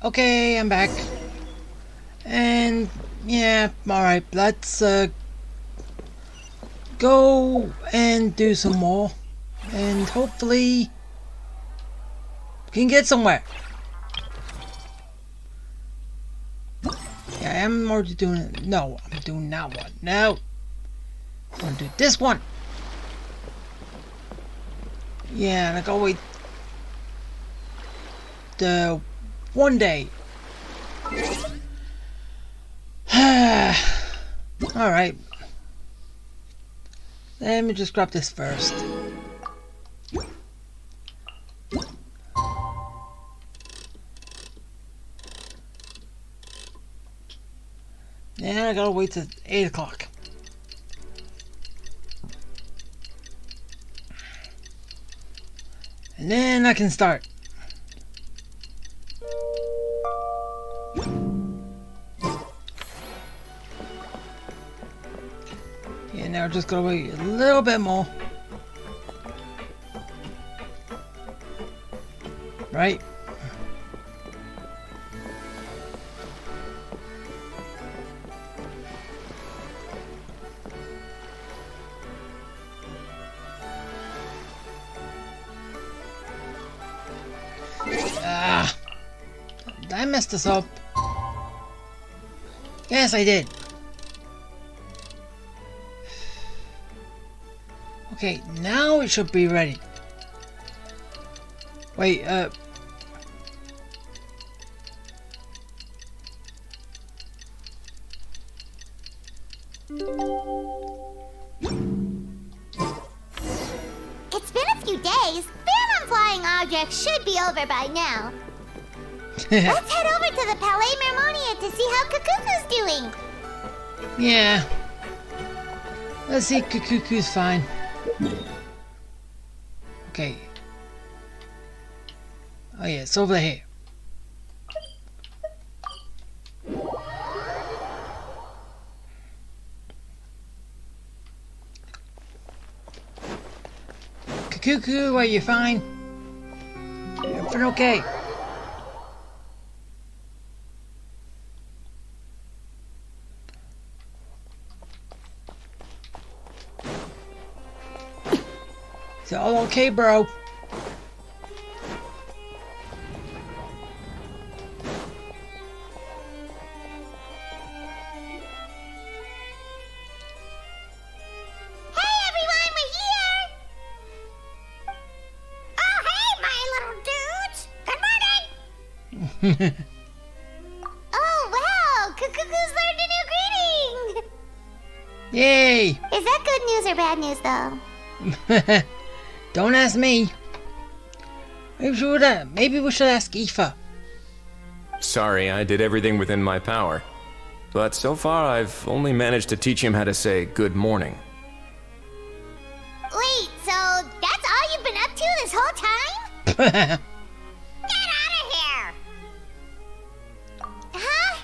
Okay, I'm back. And yeah, alright, let's go and do some more. And hopefully we can get somewhere. Yeah, I'm already doing it. No, I'm doing that one. No. I'm gonna do this one. Yeah, like always. The one day. Alright. Let me just grab this first. Yeah, I gotta wait till 8 o'clock. And then I can start. Yeah, now just gotta wait a little bit more. Right? Ah, did I mess this up? Yes, I did. Okay, now it should be ready. Wait, It's been a few days. Ban on flying objects should be over by now. Let's head over to the Palais Mermonia to see how Kukuku's doing. Yeah. Let's see, Kukuku's fine. Okay. Oh yeah, it's over here. Kukuku, are you fine? Everything okay? It's all okay, bro. Hey everyone, we're here! Oh hey, my little dudes! Good morning! Oh wow, Kukuku's learned a new greeting! Yay! Is that good news or bad news though? Don't ask me. Maybe we should ask Aoife. Sorry, I did everything within my power. But so far, I've only managed to teach him how to say good morning. Wait, so that's all you've been up to this whole time? Get out of here! Huh?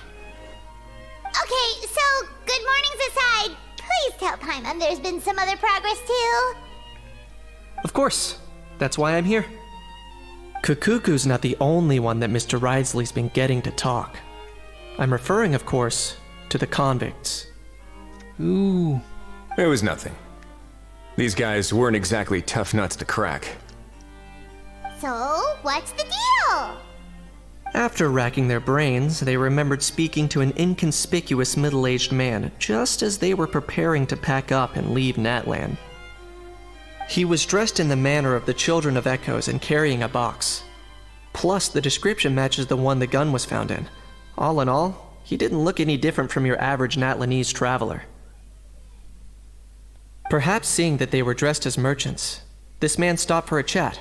Okay, so good mornings aside, please tell Paimon there's been some other progress too. Of course. That's why I'm here. Kukuku's not the only one that Mr. Ridesley's been getting to talk. I'm referring, of course, to the convicts. Ooh. It was nothing. These guys weren't exactly tough nuts to crack. So, what's the deal? After racking their brains, they remembered speaking to an inconspicuous middle-aged man just as they were preparing to pack up and leave Natland. He was dressed in the manner of the Children of Echoes and carrying a box. Plus, the description matches the one the gun was found in. All in all, he didn't look any different from your average Natlanese traveler. Perhaps seeing that they were dressed as merchants, this man stopped for a chat,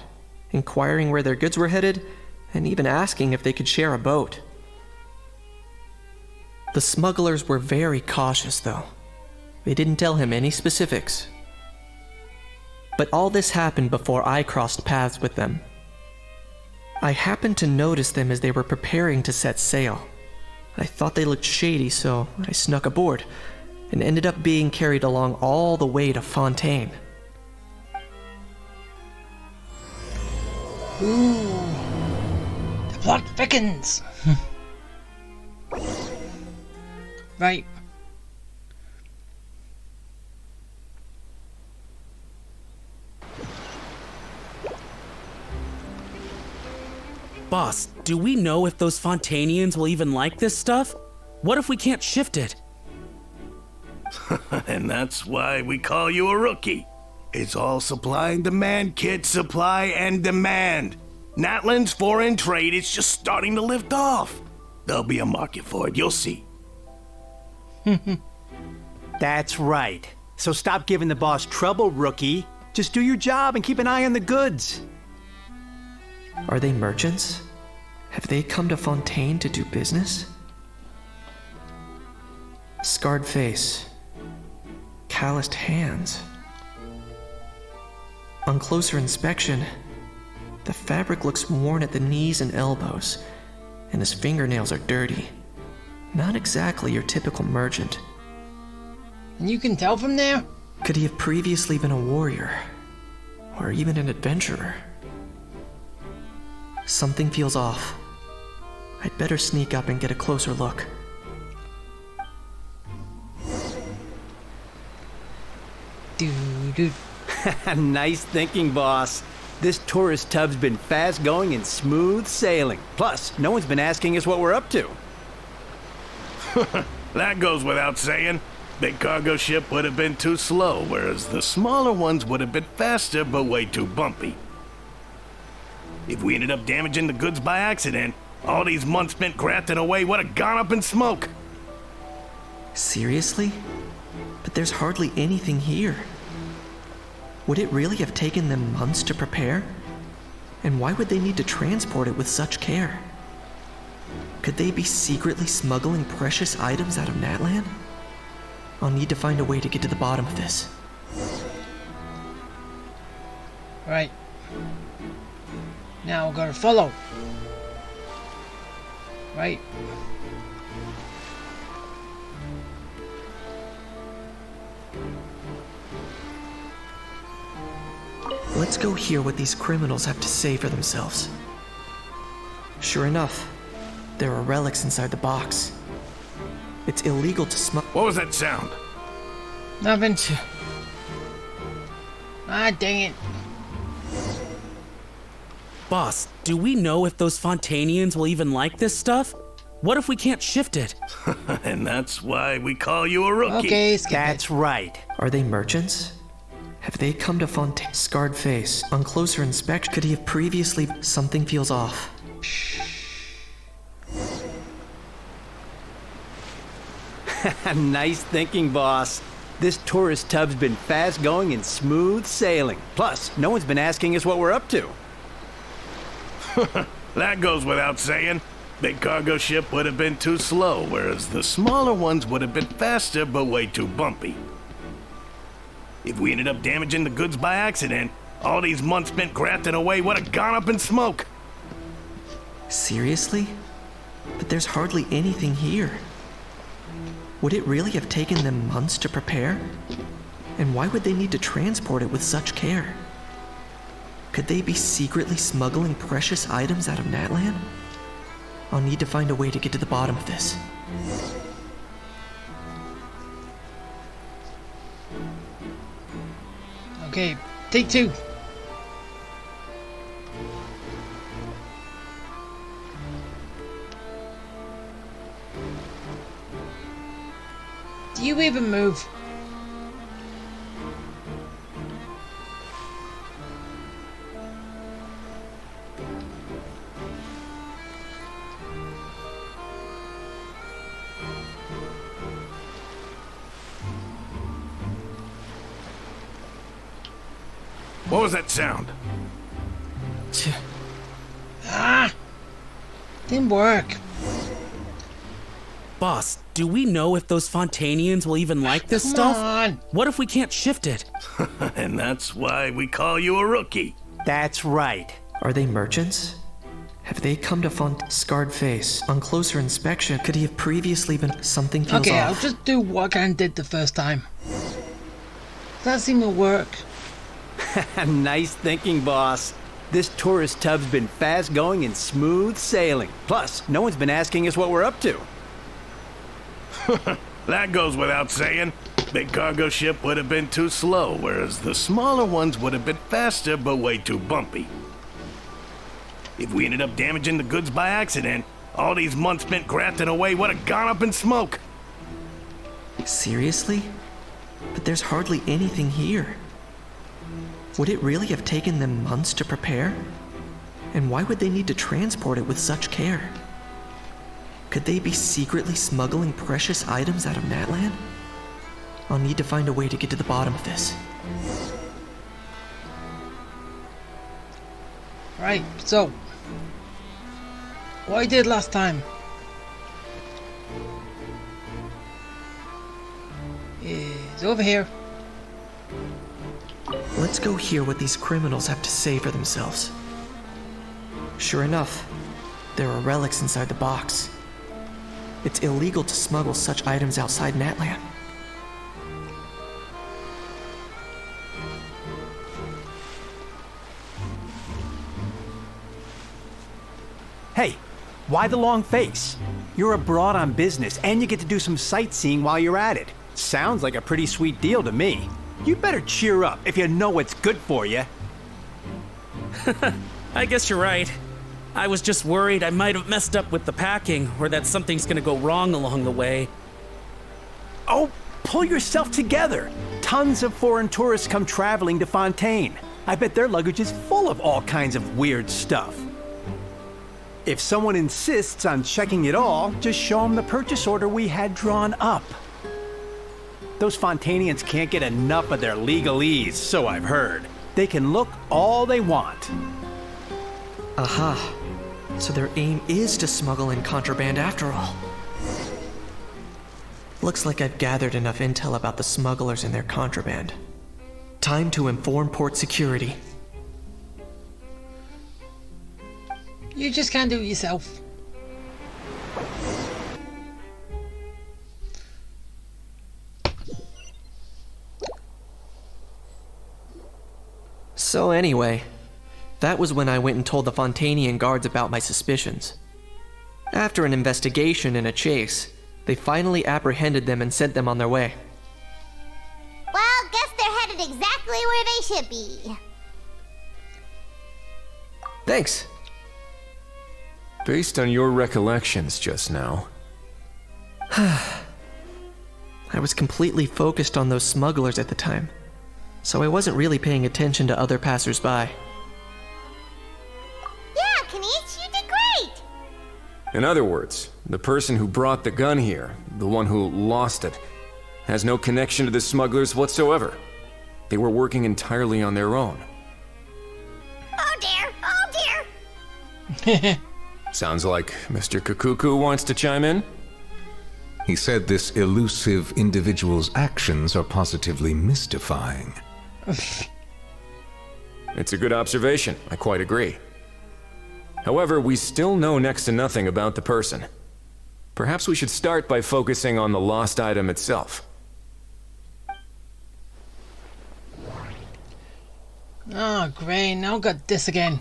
inquiring where their goods were headed, and even asking if they could share a boat. The smugglers were very cautious, though. They didn't tell him any specifics. But all this happened before I crossed paths with them. I happened to notice them as they were preparing to set sail. I thought they looked shady, so I snuck aboard, and ended up being carried along all the way to Fontaine. Ooh. The plot thickens. Right. Boss, do we know if those Fontanians will even like this stuff? What if we can't shift it? And that's why we call you a rookie. It's all supply and demand, kid. Supply and demand. Natlan's foreign trade is just starting to lift off. There'll be a market for it, you'll see. That's right. So stop giving the boss trouble, rookie. Just do your job and keep an eye on the goods. Are they merchants? Have they come to Fontaine to do business? Scarred face. Calloused hands. On closer inspection, the fabric looks worn at the knees and elbows, and his fingernails are dirty. Not exactly your typical merchant. And you can tell from there? Could he have previously been a warrior? Or even an adventurer? Something feels off. I'd better sneak up and get a closer look. Doo-doo. Nice thinking, boss. This tourist tub's been fast going and smooth sailing. Plus, no one's been asking us what we're up to. That goes without saying. Big cargo ship would have been too slow, whereas the smaller ones would have been faster but way too bumpy. If we ended up damaging the goods by accident, all these months spent grafting away would have gone up in smoke. Seriously? But there's hardly anything here. Would it really have taken them months to prepare? And why would they need to transport it with such care? Could they be secretly smuggling precious items out of Natlan? I'll need to find a way to get to the bottom of this. Right. Now we're gonna follow. Right. Let's go hear what these criminals have to say for themselves. Sure enough, there are relics inside the box. It's illegal to smuggle. What was that sound? Nothing to... Ah, dang it. Boss, do we know if those Fontanians will even like this stuff? What if we can't shift it? And that's why we call you a rookie. Okay, skip That's right. Are they merchants? Have they come to Fontaine? Scarred face. On closer inspection, could he have previously... Something feels off. Nice thinking, boss. This tourist tub's been fast going and smooth sailing. Plus, no one's been asking us what we're up to. That goes without saying. Big cargo ship would have been too slow, whereas the smaller ones would have been faster but way too bumpy. If we ended up damaging the goods by accident, all these months spent grafting away would have gone up in smoke. Seriously? But there's hardly anything here. Would it really have taken them months to prepare? And why would they need to transport it with such care? Could they be secretly smuggling precious items out of Natlan? I'll need to find a way to get to the bottom of this. Okay, take two. Do you even move? What was that sound? Ah! Didn't work. Boss, do we know if those Fontanians will even like this Come stuff? on. What if we can't shift it? And that's why we call you a rookie. That's right. Are they merchants? Have they come to Fontaine? Scarred face. On closer inspection, could he have previously been... Something feels Okay, off. I'll just do what I did the first time. That seemed to work. Nice thinking, boss. This tourist tub's been fast going and smooth sailing. Plus, no one's been asking us what we're up to. That goes without saying. Big cargo ship would have been too slow, whereas the smaller ones would have been faster but way too bumpy. If we ended up damaging the goods by accident, all these months spent grafting away would have gone up in smoke. Seriously? But there's hardly anything here. Would it really have taken them months to prepare? And why would they need to transport it with such care? Could they be secretly smuggling precious items out of Natlan? I'll need to find a way to get to the bottom of this. Right, so what I did last time is over here. Let's go hear what these criminals have to say for themselves. Sure enough, there are relics inside the box. It's illegal to smuggle such items outside Natlan. Hey, why the long face? You're abroad on business and you get to do some sightseeing while you're at it. Sounds like a pretty sweet deal to me. You better cheer up if you know what's good for you. I guess you're right. I was just worried I might have messed up with the packing, or that something's gonna go wrong along the way. Oh, pull yourself together. Tons of foreign tourists come traveling to Fontaine. I bet their luggage is full of all kinds of weird stuff. If someone insists on checking it all, just show them the purchase order we had drawn up. Those Fontainians can't get enough of their legalese, so I've heard. They can look all they want. Aha. So their aim is to smuggle in contraband after all. Looks like I've gathered enough intel about the smugglers and their contraband. Time to inform port security. You just can't do it yourself. So anyway, that was when I went and told the Fontainian guards about my suspicions. After an investigation and a chase, they finally apprehended them and sent them on their way. Well, guess they're headed exactly where they should be. Thanks. Based on your recollections just now, I was completely focused on those smugglers at the time, so I wasn't really paying attention to other passersby. Yeah, Kanish, you did great! in other words, the person who brought the gun here, the one who lost it, has no connection to the smugglers whatsoever. They were working entirely on their own. Oh dear, oh dear! Sounds like Mr. Kakuku wants to chime in? He said this elusive individual's actions are positively mystifying. It's a good observation, I quite agree. However, we still know next to nothing about the person. Perhaps we should start by focusing on the lost item itself. Oh, great, now I've got this again.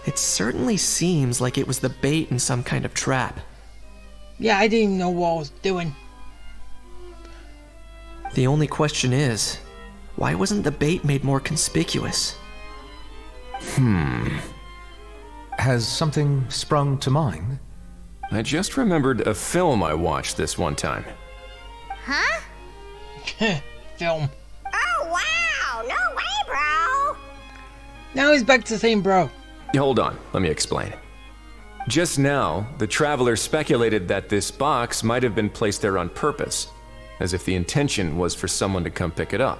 It certainly seems like it was the bait in some kind of trap. Yeah, I didn't even know what I was doing. The only question is, why wasn't the bait made more conspicuous? Has something sprung to mind? I just remembered a film I watched this one time. Huh? Film. Oh wow, no way, bro! Now he's back to saying bro. Hold on, let me explain. Just now, the traveler speculated that this box might have been placed there on purpose, as if the intention was for someone to come pick it up.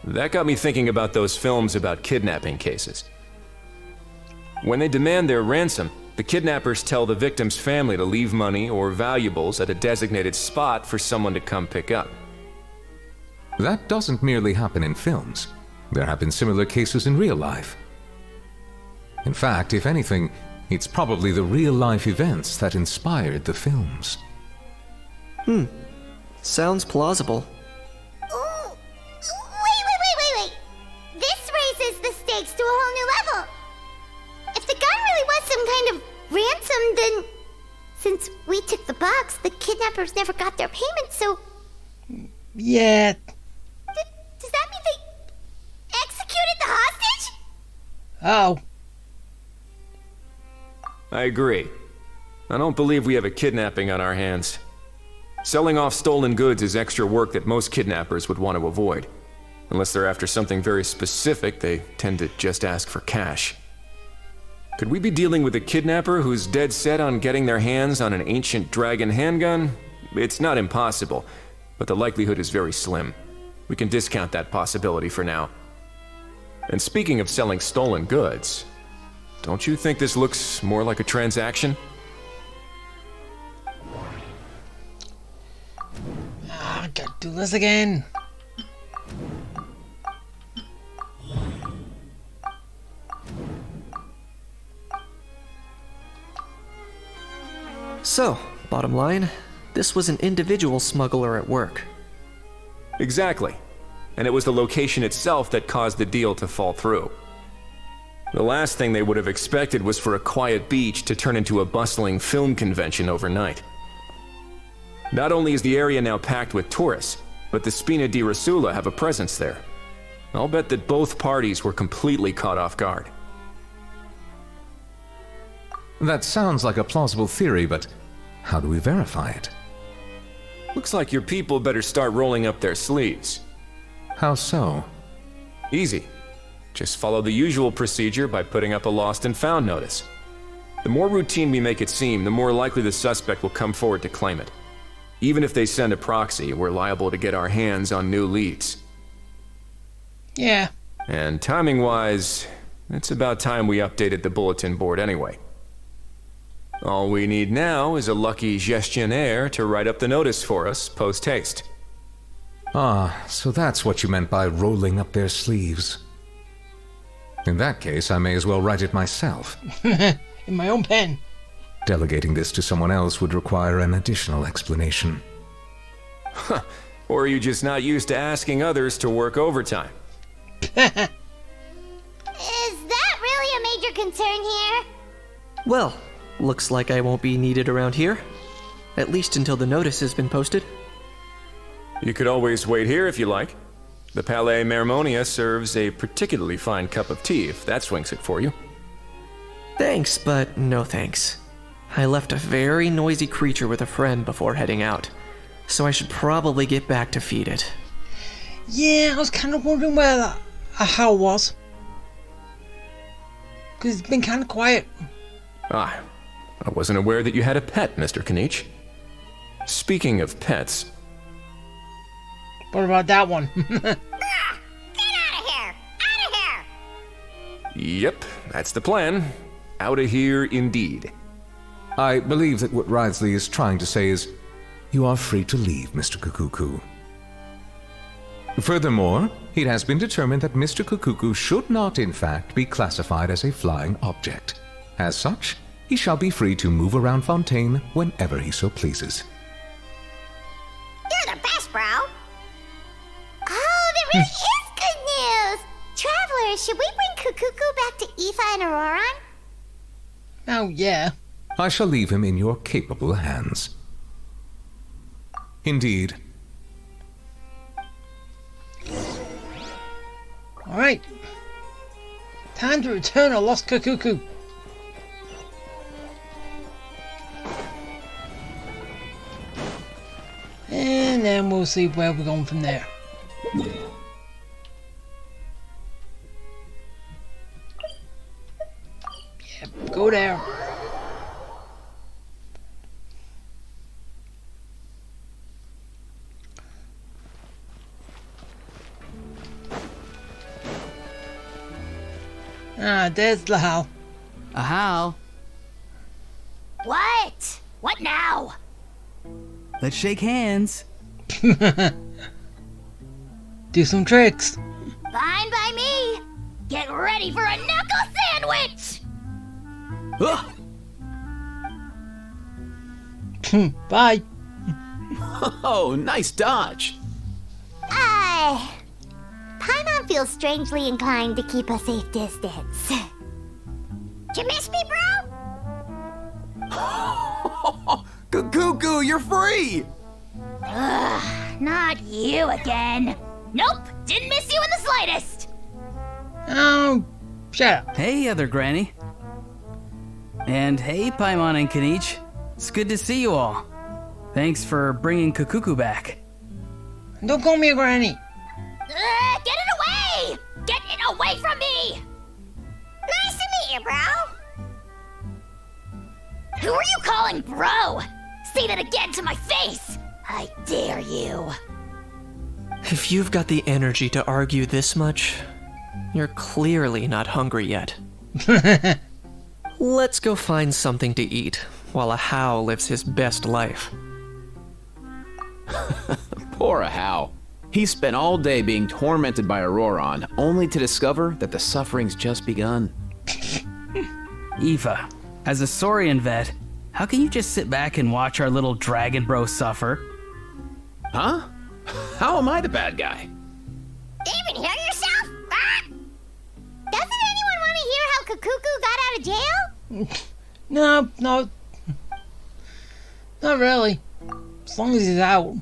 That got me thinking about those films about kidnapping cases. When they demand their ransom, the kidnappers tell the victim's family to leave money or valuables at a designated spot for someone to come pick up. That doesn't merely happen in films. There have been similar cases in real life. In fact, if anything, it's probably the real-life events that inspired the films. Sounds plausible. Ooh. Wait. This raises the stakes to a whole new level. If the gun really was some kind of ransom, then since we took the box, the kidnappers never got their payment, so Yeah. does that mean they executed the hostage? Oh. I agree. I don't believe we have a kidnapping on our hands. Selling off stolen goods is extra work that most kidnappers would want to avoid. Unless they're after something very specific, they tend to just ask for cash. Could we be dealing with a kidnapper who's dead set on getting their hands on an ancient dragon handgun? It's not impossible, but the likelihood is very slim. We can discount that possibility for now. And speaking of selling stolen goods, don't you think this looks more like a transaction? I gotta do this again. So, bottom line, this was an individual smuggler at work. Exactly. And it was the location itself that caused the deal to fall through. The last thing they would have expected was for a quiet beach to turn into a bustling film convention overnight. Not only is the area now packed with tourists, but the Spina di Rosula have a presence there. I'll bet that both parties were completely caught off guard. That sounds like a plausible theory, but how do we verify it? Looks like your people better start rolling up their sleeves. How so? Easy. Just follow the usual procedure by putting up a lost and found notice. The more routine we make it seem, the more likely the suspect will come forward to claim it. Even if they send a proxy, we're liable to get our hands on new leads. Yeah. And timing-wise, it's about time we updated the bulletin board anyway. All we need now is a lucky gestionnaire to write up the notice for us post-haste. Ah, so that's what you meant by rolling up their sleeves. In that case, I may as well write it myself. In my own pen. Delegating this to someone else would require an additional explanation. Or are you just not used to asking others to work overtime? Is that really a major concern here? Well, looks like I won't be needed around here. At least until the notice has been posted. You could always wait here if you like. The Palais Mermonia serves a particularly fine cup of tea, if that swings it for you. Thanks, but no thanks. I left a very noisy creature with a friend before heading out, so I should probably get back to feed it. Yeah, I was kind of wondering where that how was. Because it's been kind of quiet. Ah, I wasn't aware that you had a pet, Mr. Kanich. Speaking of pets... What about that one? Get out of here! Out of here! Yep, that's the plan. Out of here indeed. I believe that what Wriothesley is trying to say is, you are free to leave, Mr. Kukuku. Furthermore, it has been determined that Mr. Kukuku should not, in fact, be classified as a flying object. As such, he shall be free to move around Fontaine whenever he so pleases. You're the best, bro! Oh, that really is good news! Travelers, should we bring Kukuku back to Aoife and Auroran? Oh, yeah. I shall leave him in your capable hands. Indeed. Alright. Time to return a lost Kukuku. And then we'll see where we're going from there. Yep, go there. Ah, there's the Hal. How? What? What now? Let's shake hands. Do some tricks. Fine by me. Get ready for a knuckle sandwich. Bye. Oh, nice dodge. Paimon feels strangely inclined to keep a safe distance. Did you miss me, bro? Cuckoo, you're free! Not you again. Nope, didn't miss you in the slightest. Oh, shut up. Hey, other granny. And hey, Paimon and Kanich. It's good to see you all. Thanks for bringing Kukuku back. Don't call me a granny. Get it away! Get it away from me! Nice to meet you, bro. Who are you calling bro? Say that again to my face! I dare you. If you've got the energy to argue this much, you're clearly not hungry yet. Let's go find something to eat while a How lives his best life. Poor Ahau. He spent all day being tormented by Auroron, only to discover that the suffering's just begun. Eva, as a Saurian vet, how can you just sit back and watch our little dragon bro suffer? Huh? How am I the bad guy? Even hear yourself? Ah! Doesn't anyone want to hear how Kukuku got out of jail? No. Not really. As long as he's out.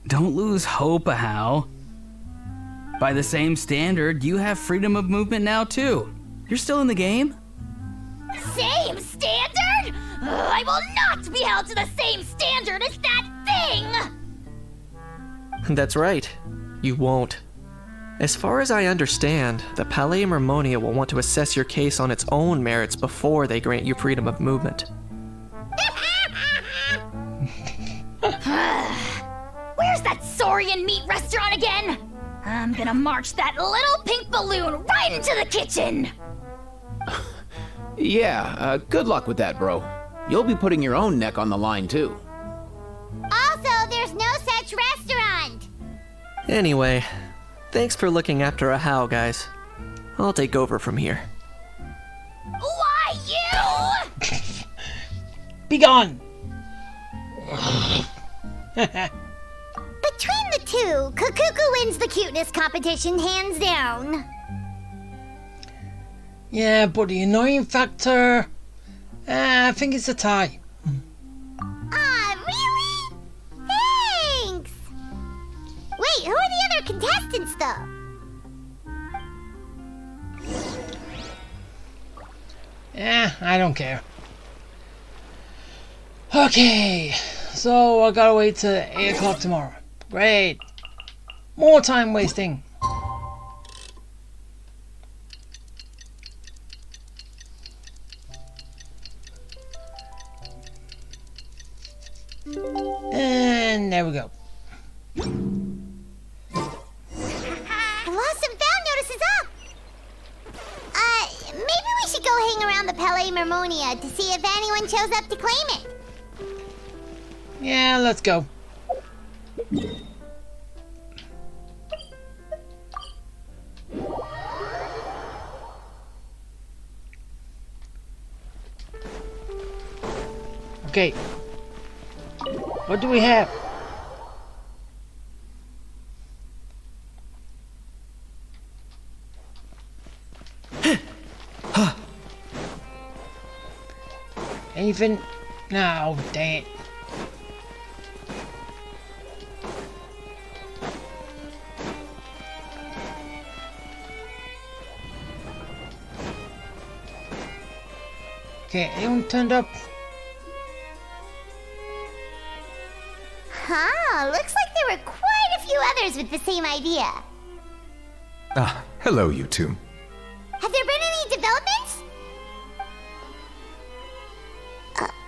Don't lose hope, Ahau. By the same standard, you have freedom of movement now too. You're still in the game? Same standard? I will not be held to the same standard as that thing! That's right. You won't. As far as I understand, the Palais Mermonia will want to assess your case on its own merits before they grant you freedom of movement. Where's that Saurian meat restaurant again? I'm gonna march that little pink balloon right into the kitchen! Yeah, good luck with that, bro. You'll be putting your own neck on the line, too. Also, there's no such restaurant! Anyway, thanks for looking after a How, guys. I'll take over from here. Why you? Be gone. Between the two, Kukuku wins the cuteness competition hands down. Yeah, but the annoying factor... I think it's a tie. Ah, really? Thanks! Wait, who are the other contestants, though? I don't care. Okay, so I gotta wait till 8 o'clock tomorrow. Great. More time wasting. And there we go. The lost and found notice is up! Maybe we should go hang around the Palais Mermonia to see if anyone shows up to claim it. Yeah, let's go. Okay. What do we have? Anything? No, dang it. Okay, anyone turned up? Huh, looks like there were quite a few others with the same idea. Ah, hello, you two. Have there been any developments?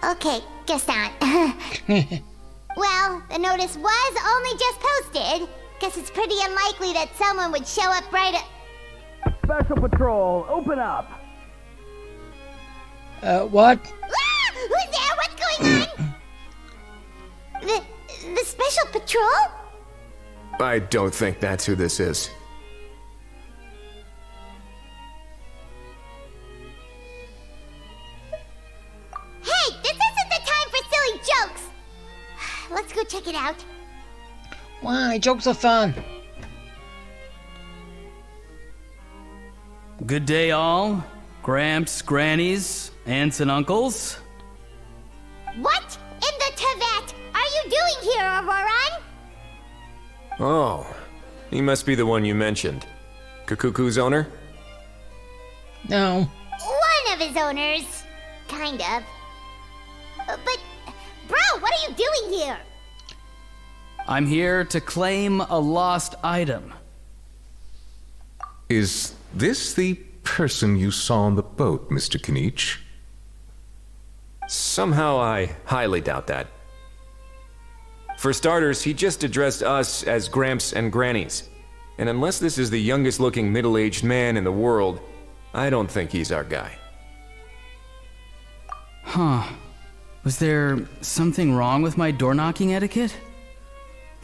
Okay, guess not. Well, the notice was only just posted. Guess it's pretty unlikely that someone would show up right at... Special Patrol, open up! What? Ah! Who's there? What's going on? The Special Patrol? I don't think that's who this is. Hey, this isn't the time for silly jokes. Let's go check it out. Why? Jokes are fun. Good day, all. Gramps, grannies, aunts, and uncles. What in the Tevat are you doing here, Auroran? Oh, he must be the one you mentioned. Kukuku's owner? No. One of his owners. Kind of. But, bro, what are you doing here? I'm here to claim a lost item. Is this the person you saw on the boat, Mr. Kinich? Somehow I highly doubt that. For starters, he just addressed us as Gramps and Grannies. And unless this is the youngest looking middle-aged man in the world, I don't think he's our guy. Huh. Was there something wrong with my door knocking etiquette?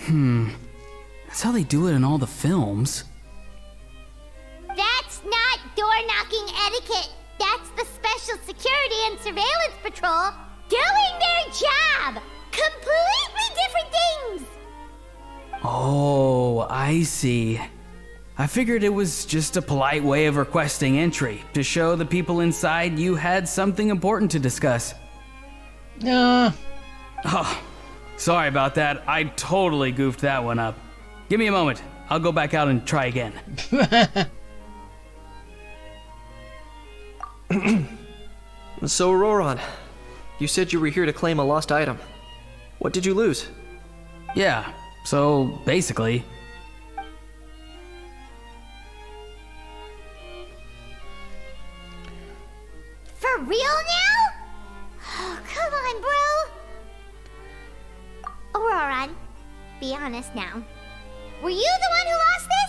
That's how they do it in all the films. That's not door-knocking etiquette. That's the Special Security and Surveillance Patrol doing their job. Completely different things. Oh, I see. I figured it was just a polite way of requesting entry to show the people inside you had something important to discuss. Nah. Oh, sorry about that. I totally goofed that one up. Give me a moment. I'll go back out and try again. So, Roran, you said you were here to claim a lost item. What did you lose? Yeah, so basically, For real now? Oh, come on, bro. Auroran, be honest now. Were you the one who lost this?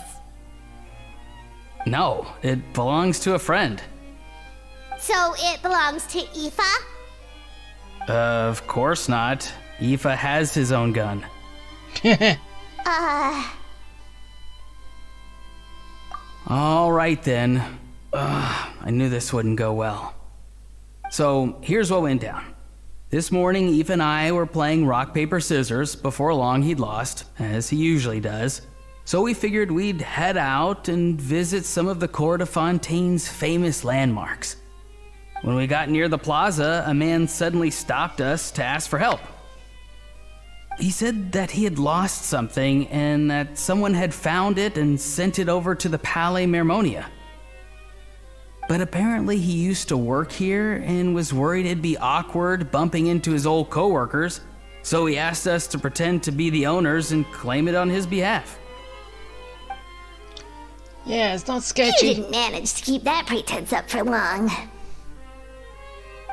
no, it belongs to a friend. So it belongs to Aoife? Of course not. Aoife has his own gun. All right then. I knew this wouldn't go well. So here's what went down. This morning, Aoife and I were playing rock, paper, scissors. Before long, he'd lost, as he usually does. So we figured we'd head out and visit some of the Cour de Fontaine's famous landmarks. When we got near the plaza, a man suddenly stopped us to ask for help. He said that he had lost something and that someone had found it and sent it over to the Palais Mermonia. But apparently he used to work here and was worried it'd be awkward bumping into his old coworkers, so he asked us to pretend to be the owners and claim it on his behalf. Yeah, it's not You sketchy. didn't manage to keep that pretense up for long.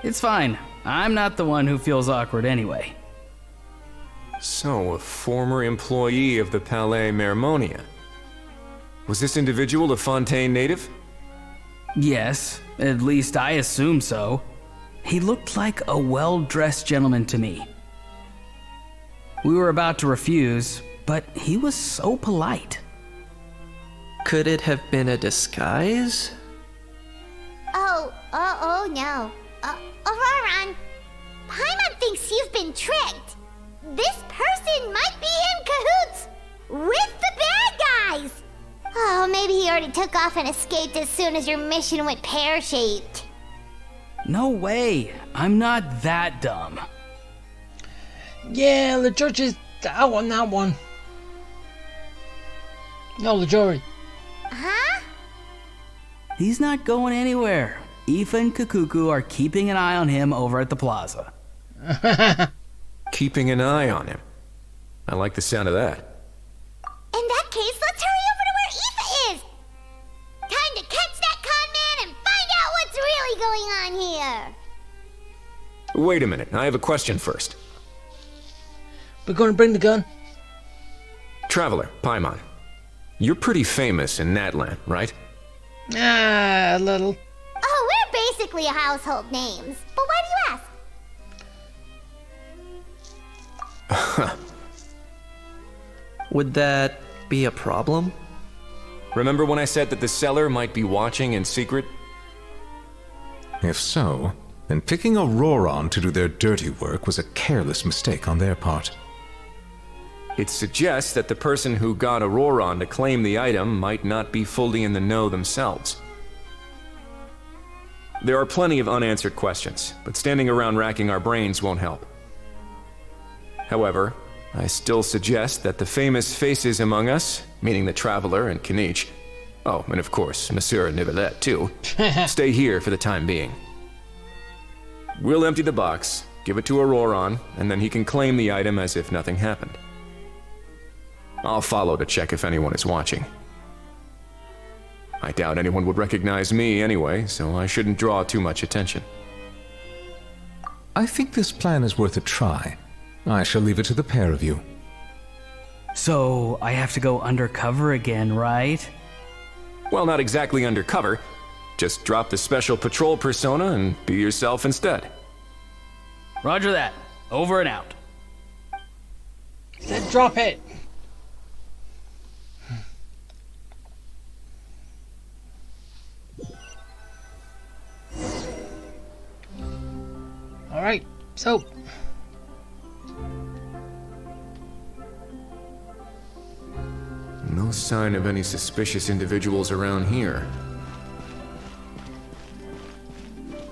It's fine. I'm not the one who feels awkward anyway. So, a former employee of the Palais Mermonia. Was this individual a Fontaine native? Yes, at least I assume so. He looked like a well-dressed gentleman to me. We were about to refuse, but he was so polite. Could it have been a disguise? Oh no. Auroran, Paimon thinks you've been tricked. This person might be in cahoots with the bad guys. Oh, maybe he already took off and escaped as soon as your mission went pear-shaped. No way. I'm not that dumb. Yeah, the judge is out on that one. No, the jury. Huh? He's not going anywhere. Aoife and Kukuku are keeping an eye on him over at the plaza. Keeping an eye on him. I like the sound of that. In that case, let's hurry over to where Aoife is. Time to catch that con man and find out what's really going on here. Wait a minute, I have a question first. We're going to bring the gun. Traveler, Paimon. You're pretty famous in Natlan, right? Ah, a little. Oh, we're basically household names. But why do you ask? Would that be a problem? Remember when I said that the seller might be watching in secret? If so, then picking Auroron to do their dirty work was a careless mistake on their part. It suggests that the person who got Auroron to claim the item might not be fully in the know themselves. There are plenty of unanswered questions, but standing around racking our brains won't help. However, I still suggest that the famous faces among us, meaning the Traveler and Kinich, oh, and of course, Monsieur Nivelet too, stay here for the time being. We'll empty the box, give it to Auroron, and then he can claim the item as if nothing happened. I'll follow to check if anyone is watching. I doubt anyone would recognize me anyway, so I shouldn't draw too much attention. I think this plan is worth a try. I shall leave it to the pair of you. So, I have to go undercover again, right? Well, not exactly undercover. Just drop the special patrol persona and be yourself instead. Roger that. Over and out. Said drop it. Alright, so no sign of any suspicious individuals around here.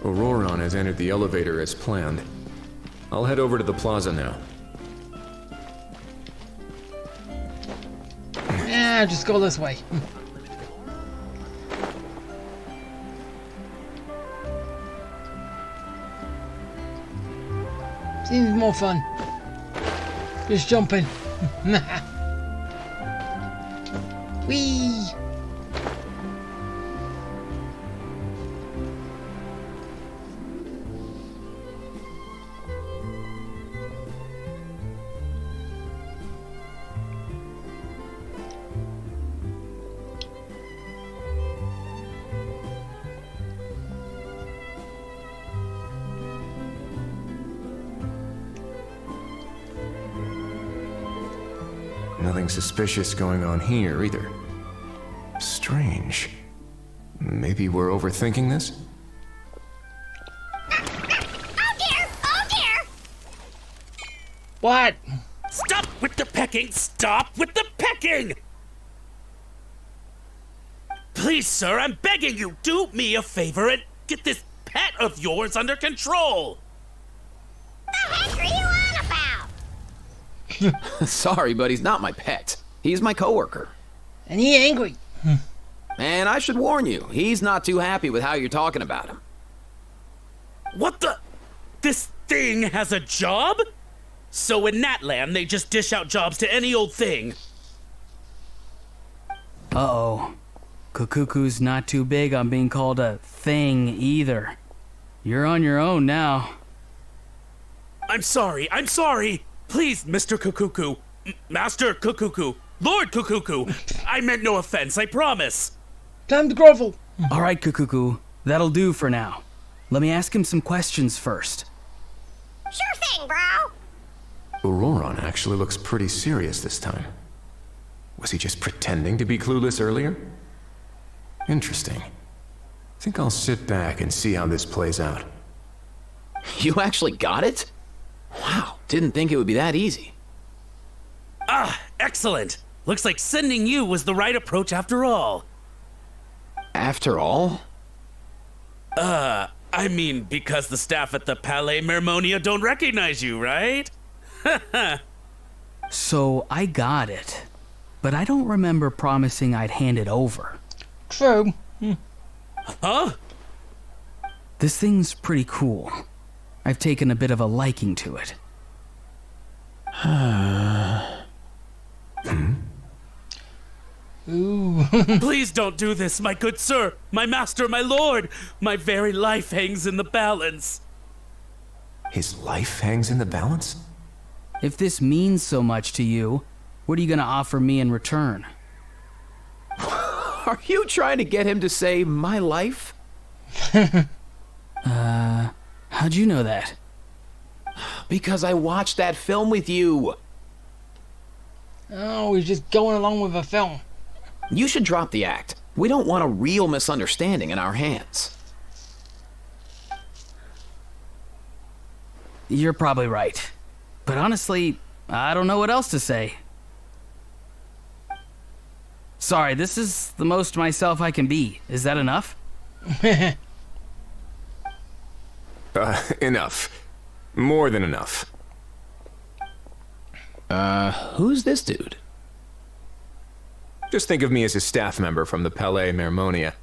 Auroron has entered the elevator as planned. I'll head over to the plaza now. yeah, just go this way. Seems more fun. Just jumping. Whee! Nothing suspicious going on here either. Strange. Maybe we're overthinking this? Oh dear! Oh dear! What? Stop with the pecking! Stop with the pecking! Please, sir, I'm begging you, do me a favor and get this pet of yours under control! The heck are you on about? Sorry, but he's not my pet. He's my coworker. And he angry. And I should warn you, he's not too happy with how you're talking about him. What the? This thing has a job? So in Natland, they just dish out jobs to any old thing. Uh-oh. Kukuku's not too big on being called a thing either. You're on your own now. I'm sorry. Please, Mr. Kukuku. Master Kukuku. Lord Kukuku. I meant no offense, I promise. Time to grovel. All right, Kukuku. That'll do for now. Let me ask him some questions first. Sure thing, bro. Auroron actually looks pretty serious this time. Was he just pretending to be clueless earlier? Interesting. Think I'll sit back and see how this plays out. You actually got it? Wow, didn't think it would be that easy. Ah, excellent. Looks like sending you was the right approach after all. After all? I mean, because the staff at the Palais Mermonia don't recognize you, right? So, I got it. But I don't remember promising I'd hand it over. True. Huh? This thing's pretty cool. I've taken a bit of a liking to it. Ooh. Please don't do this, my good sir, my master, my lord. My very life hangs in the balance. His life hangs in the balance? If this means so much to you, what are you gonna offer me in return? Are you trying to get him to say my life? How'd you know that? Because I watched that film with you. Oh, he's just going along with a film. You should drop the act. We don't want a real misunderstanding in our hands. You're probably right. But honestly, I don't know what else to say. Sorry, this is the most myself I can be. Is that enough? Enough. More than enough. Who's this dude? Just think of me as a staff member from the Palais Mermonia.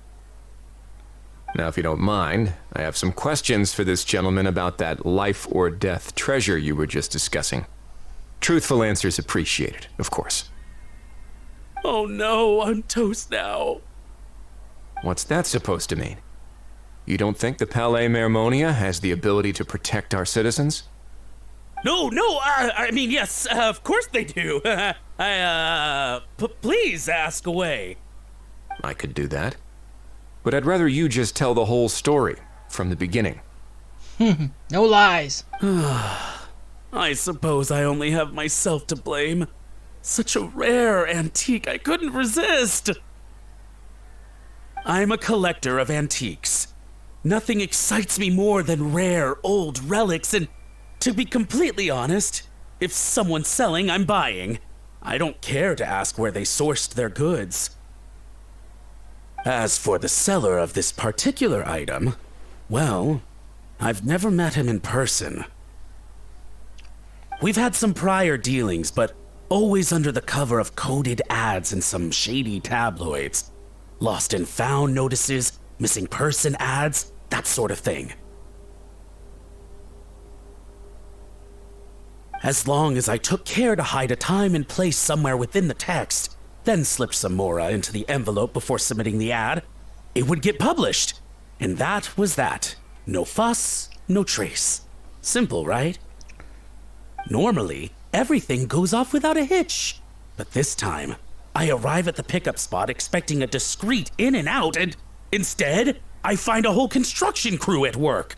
Now, if you don't mind, I have some questions for this gentleman about that life or death treasure you were just discussing. Truthful answers appreciated, of course. Oh no, I'm toast now. What's that supposed to mean? You don't think the Palais Mermonia has the ability to protect our citizens? No, I mean, yes, of course they do. Please ask away. I could do that. But I'd rather you just tell the whole story, from the beginning. No lies. I suppose I only have myself to blame. Such a rare antique, I couldn't resist. I'm a collector of antiques. Nothing excites me more than rare, old relics, and to be completely honest, if someone's selling, I'm buying. I don't care to ask where they sourced their goods. As for the seller of this particular item, well, I've never met him in person. We've had some prior dealings, but always under the cover of coded ads in some shady tabloids. Lost and found notices, missing person ads, that sort of thing. As long as I took care to hide a time and place somewhere within the text, then slipped some mora into the envelope before submitting the ad, it would get published. And that was that. No fuss, no trace. Simple, right? Normally, everything goes off without a hitch. But this time, I arrive at the pickup spot expecting a discreet in and out, and instead, I find a whole construction crew at work.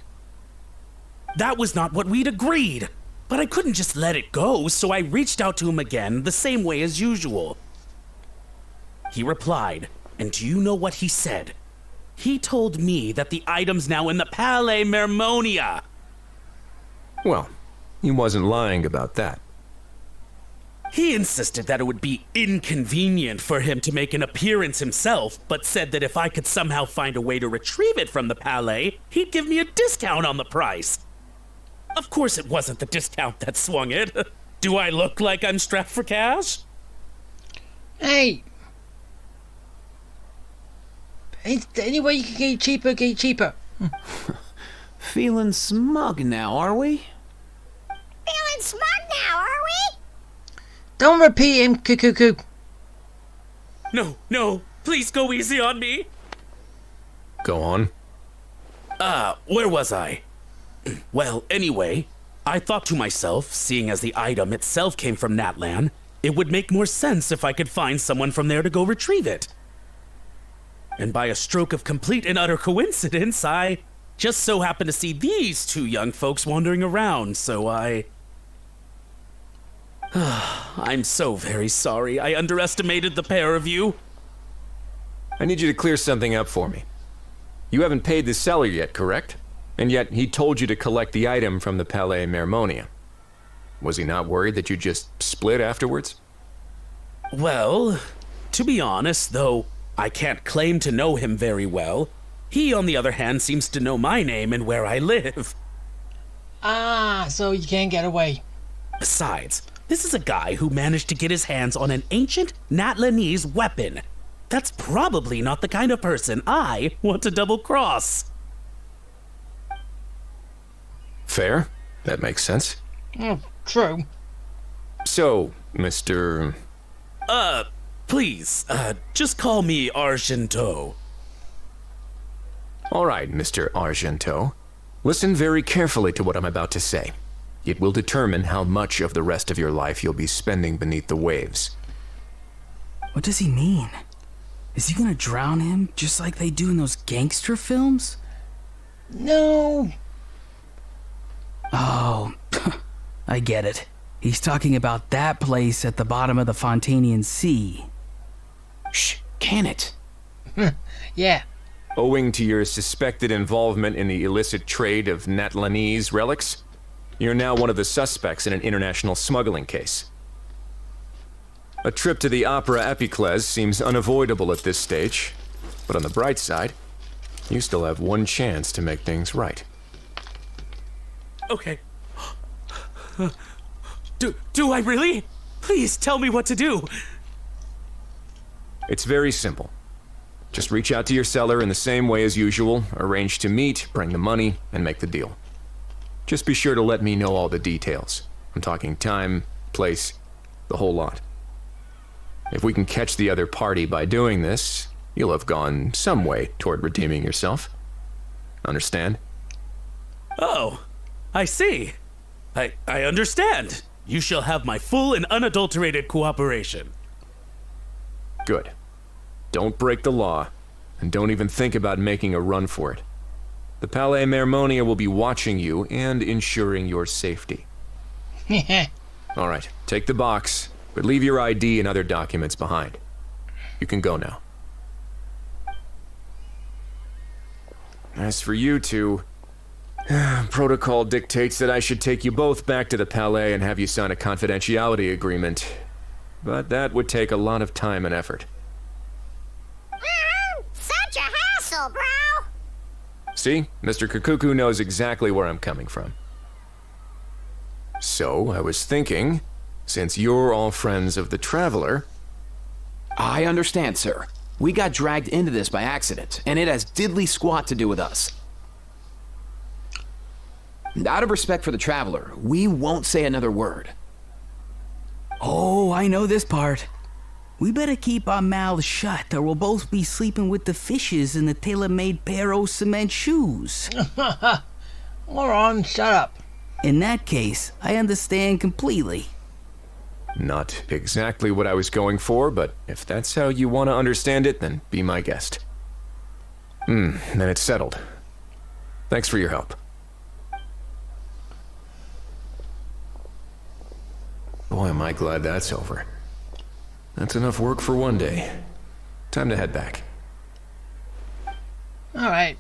That was not what we'd agreed. But I couldn't just let it go, so I reached out to him again the same way as usual. He replied, and do you know what he said? He told me that the item's now in the Palais Mermonia. Well, he wasn't lying about that. He insisted that it would be inconvenient for him to make an appearance himself, but said that if I could somehow find a way to retrieve it from the Palais, he'd give me a discount on the price. Of course it wasn't the discount that swung it. Do I look like I'm strapped for cash? Hey! Any way you can get cheaper, get cheaper. Feeling smug now, are we? Feeling smug now, are we? Don't repeat him, cuckoo. No, please go easy on me. Go on. Where was I? Well, anyway, I thought to myself, seeing as the item itself came from Natlan, it would make more sense if I could find someone from there to go retrieve it. And by a stroke of complete and utter coincidence, I just so happened to see these two young folks wandering around, so I'm so very sorry. I underestimated the pair of you. I need you to clear something up for me. You haven't paid the seller yet, correct? And yet he told you to collect the item from the Palais Mermonia. Was he not worried that you just split afterwards? Well, to be honest, though I can't claim to know him very well, he, on the other hand, seems to know my name and where I live. Ah, so you can't get away. Besides, this is a guy who managed to get his hands on an ancient Natlanese weapon. That's probably not the kind of person I want to double-cross. Fair. That makes sense. Oh, true. So, Mr. Please, just call me Argento. All right, Mr. Argento. Listen very carefully to what I'm about to say. It will determine how much of the rest of your life you'll be spending beneath the waves. What does he mean? Is he gonna drown him just like they do in those gangster films? No. Oh, I get it. He's talking about that place at the bottom of the Fontanian Sea. Shh, can it? Yeah. Owing to your suspected involvement in the illicit trade of Natlanese relics, you're now one of the suspects in an international smuggling case. A trip to the Opera Epicles seems unavoidable at this stage, but on the bright side, you still have one chance to make things right. Okay. Do I really? Please tell me what to do. It's very simple. Just reach out to your seller in the same way as usual, arrange to meet, bring the money, and make the deal. Just be sure to let me know all the details. I'm talking time, place, the whole lot. If we can catch the other party by doing this, you'll have gone some way toward redeeming yourself. Understand? Oh, I see. I understand. You shall have my full and unadulterated cooperation. Good. Don't break the law, and don't even think about making a run for it. The Palais Mermonia will be watching you and ensuring your safety. All right, take the box, but leave your ID and other documents behind. You can go now. As for you two, protocol dictates that I should take you both back to the Palais and have you sign a confidentiality agreement. But that would take a lot of time and effort. Such a hassle, bro! See? Mr. Kakuku knows exactly where I'm coming from. So, I was thinking, since you're all friends of the Traveler... I understand, sir. We got dragged into this by accident, and it has diddly squat to do with us. Out of respect for the Traveler, we won't say another word. Oh, I know this part. We better keep our mouths shut or we'll both be sleeping with the fishes in the tailor-made pair of cement shoes. Moron, shut up. In that case, I understand completely. Not exactly what I was going for, but if that's how you want to understand it, then be my guest. Then it's settled. Thanks for your help. Boy, am I glad that's over. That's enough work for one day. Time to head back. Alright.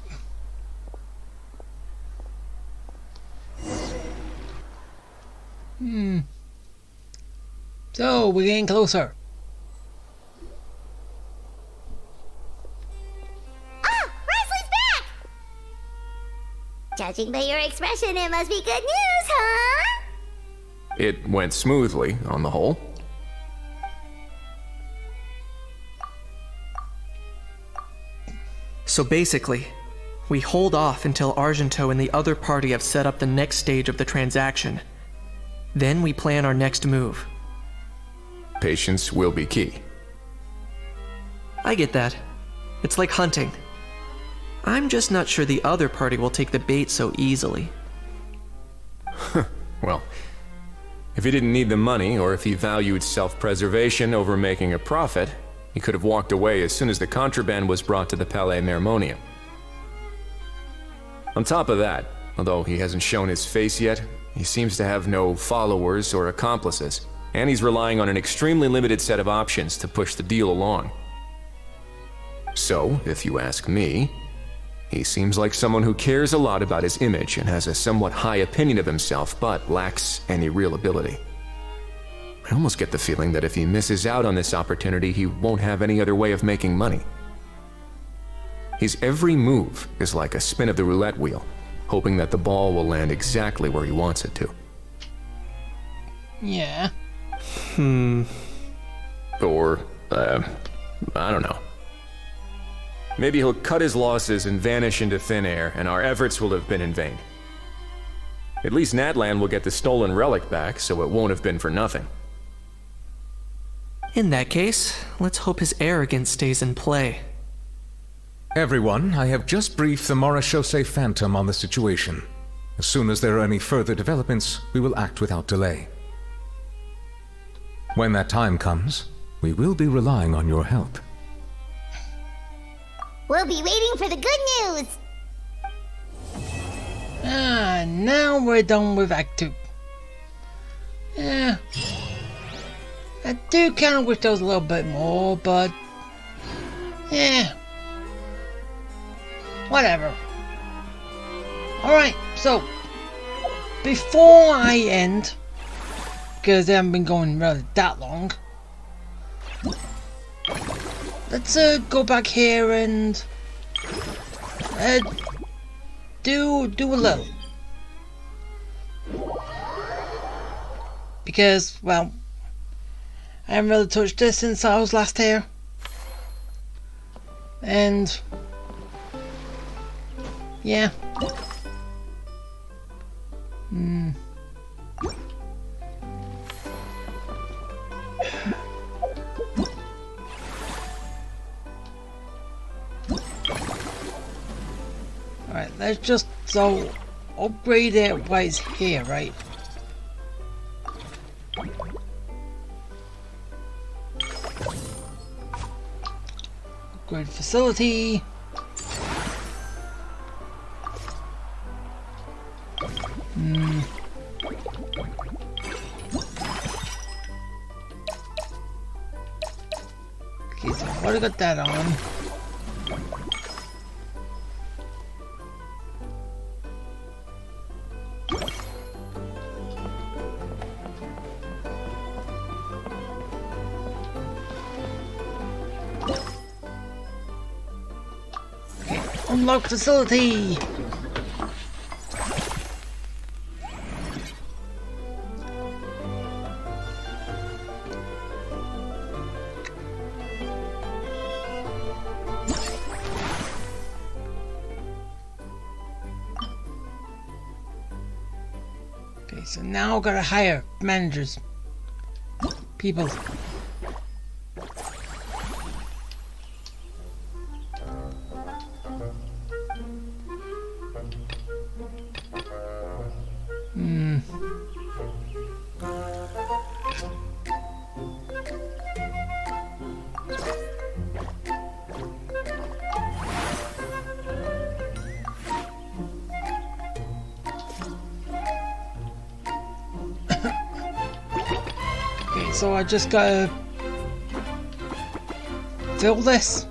So, we're getting closer. Ah! Risley's back! Judging by your expression, it must be good news, huh? It went smoothly, on the whole. So basically, we hold off until Argento and the other party have set up the next stage of the transaction. Then we plan our next move. Patience will be key. I get that. It's like hunting. I'm just not sure the other party will take the bait so easily. Well, if he didn't need the money, or if he valued self-preservation over making a profit, he could have walked away as soon as the contraband was brought to the Palais Mermonia. On top of that, although he hasn't shown his face yet, he seems to have no followers or accomplices, and he's relying on an extremely limited set of options to push the deal along. So, if you ask me, he seems like someone who cares a lot about his image and has a somewhat high opinion of himself, but lacks any real ability. I almost get the feeling that if he misses out on this opportunity, he won't have any other way of making money. His every move is like a spin of the roulette wheel, hoping that the ball will land exactly where he wants it to. Yeah. Or, I don't know. Maybe he'll cut his losses and vanish into thin air, and our efforts will have been in vain. At least Natlan will get the stolen relic back, so it won't have been for nothing. In that case, let's hope his arrogance stays in play. Everyone, I have just briefed the Marechaussee Phantom on the situation. As soon as there are any further developments, we will act without delay. When that time comes, we will be relying on your help. We'll be waiting for the good news. Now we're done with Act 2. Yeah. I do kind of wish there was a little bit more, but yeah. Whatever. Alright, so before I end, because they haven't been going really that long, let's go back here and do a little. Because, well, I haven't really touched this since I was last here. And yeah. Alright, let's just upgrade it while it's here, right? Upgrade facility. Okay, so I've already got that on. Okay, unlock facility! Okay, so now I've got to hire managers. People. Okay, so I just gotta fill this.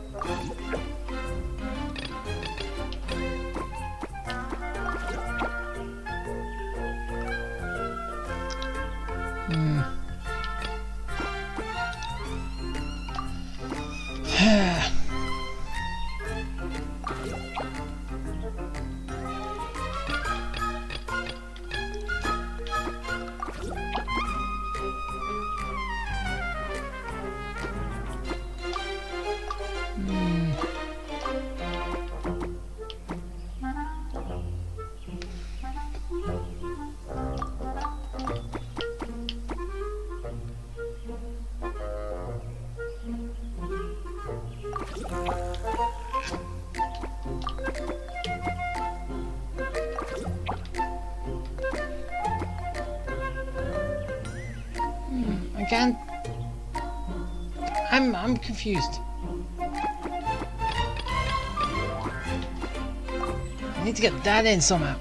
I can't. I'm confused. I need to get that in somehow.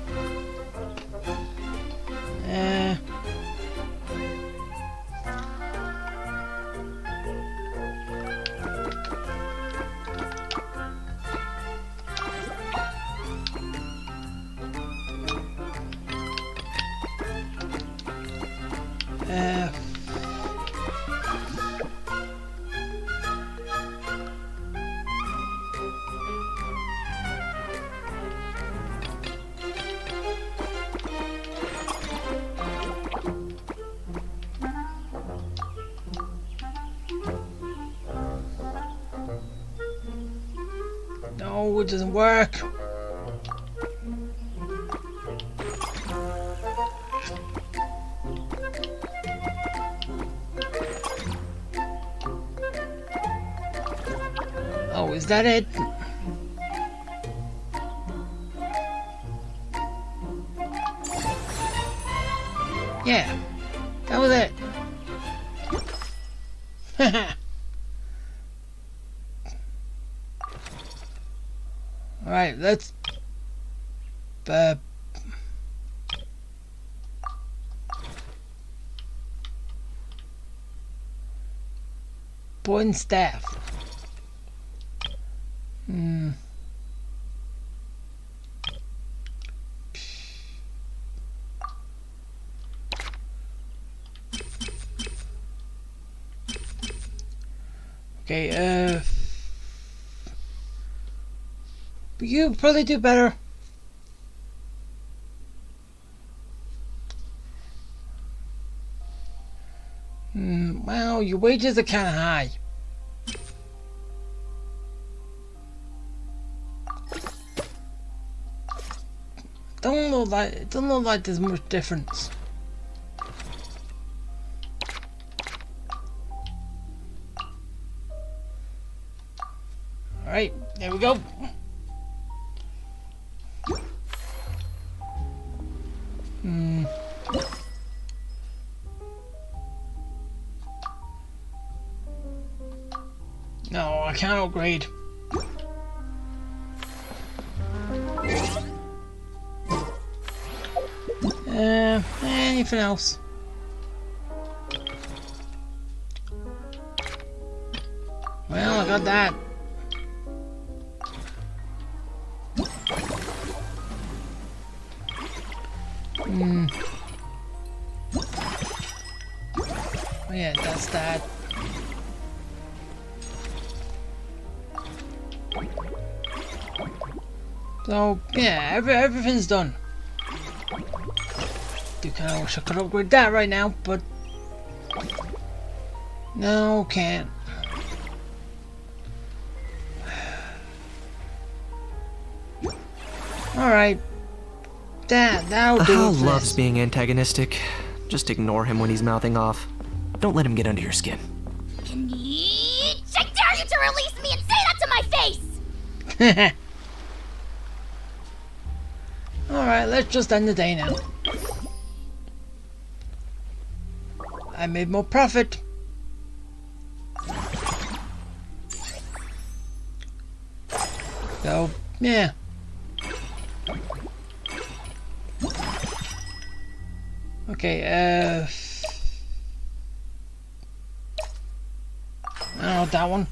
No, it doesn't work. Oh, is that it? Yeah, that was it. Alright, let's Important staff. Hmm. Okay, you probably do better. Well, your wages are kind of high. It doesn't look like there's much difference. All right, there we go. No, I can't upgrade. Anything else? Well, I got that. Oh yeah, that's that. So yeah, everything's done. Do kind of wish I could upgrade that right now, but no, can't. All right, that'll do. Hal it for loves this. being antagonistic. Just ignore him when he's mouthing off. Don't let him get under your skin. I dare you to release me and say that to my face! Alright, let's just end the day now. I made more profit. So, yeah. Okay, I don't know that one.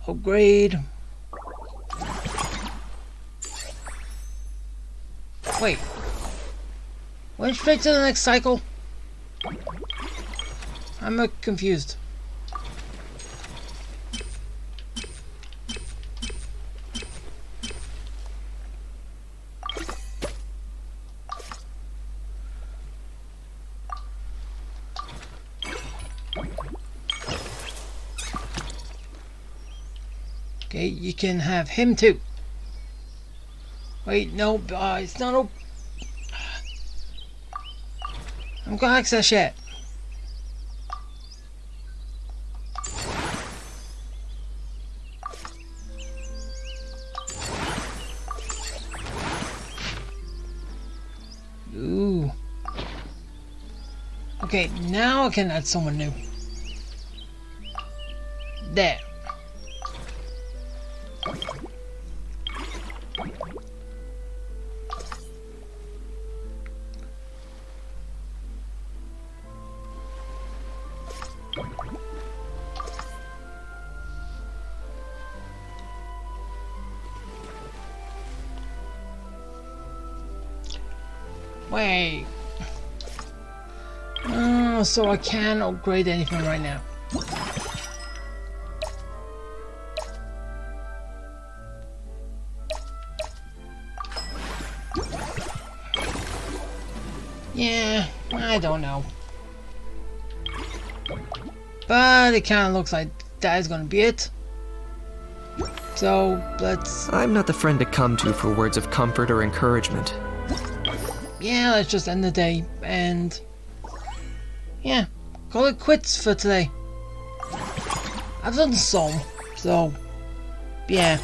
Upgrade. Wait. Went straight to the next cycle? I'm confused. Okay, you can have him too. Wait, no, it's not open. I haven't got access yet. Ooh. Okay, now I can add someone new. There. Wait. Oh, so I can't upgrade anything right now. Yeah, I don't know. But it kind of looks like that is going to be it. So, let's... I'm not the friend to come to for words of comfort or encouragement. Yeah, let's just end the day and... yeah, call it quits for today. I've done some, so... yeah.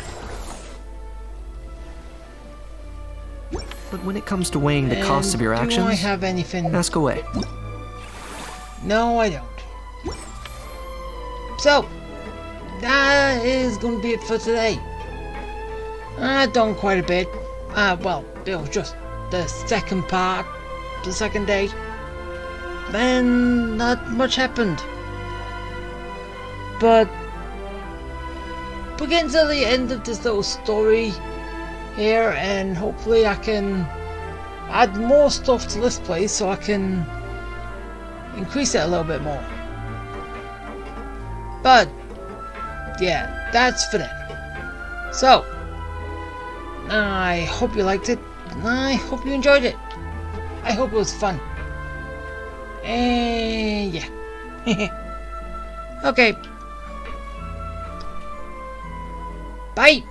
But when it comes to weighing the costs of your Do actions, I have anything? ask away. No, I don't. So, that is going to be it for today. I've done quite a bit. Well, it was just the second part, the second day, and not much happened. But we're getting to the end of this little story here, and hopefully I can add more stuff to this place so I can increase it a little bit more. But yeah, that's for them. So I hope you liked it, and I hope you enjoyed it. I hope it was fun. And yeah. Okay. Bye.